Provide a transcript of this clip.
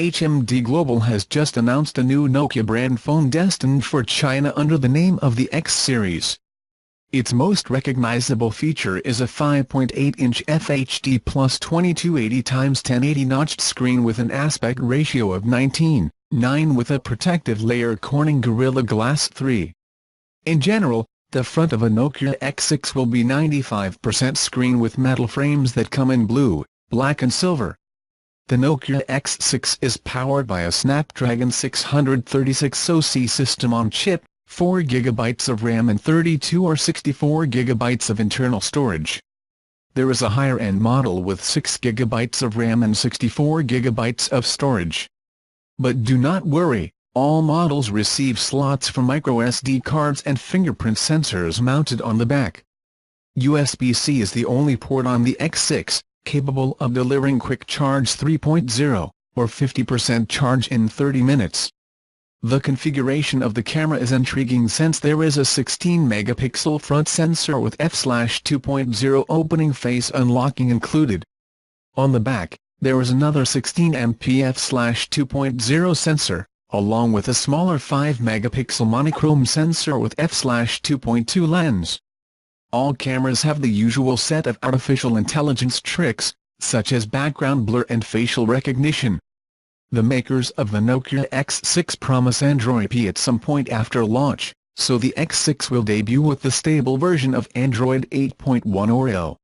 HMD Global has just announced a new Nokia brand phone destined for China under the name of the X series. Its most recognizable feature is a 5.8-inch FHD plus 2280x1080 notched screen with an aspect ratio of 19:9 with a protective layer Corning Gorilla Glass 3. In general, the front of a Nokia X6 will be 95% screen with metal frames that come in blue, black and silver. The Nokia X6 is powered by a Snapdragon 636 SoC system on chip, 4 GB of RAM and 32 or 64 GB of internal storage. There is a higher-end model with 6 GB of RAM and 64 GB of storage. But do not worry, all models receive slots for microSD cards and fingerprint sensors mounted on the back. USB-C is the only port on the X6, capable of delivering Quick Charge 3.0, or 50% charge in 30 minutes. The configuration of the camera is intriguing since there is a 16-megapixel front sensor with f/2.0 opening face unlocking included. On the back, there is another 16MP f/2.0 sensor, along with a smaller 5-megapixel monochrome sensor with f/2.2 lens. All cameras have the usual set of artificial intelligence tricks, such as background blur and facial recognition. The makers of the Nokia X6 promise Android P at some point after launch, so the X6 will debut with the stable version of Android 8.1 Oreo.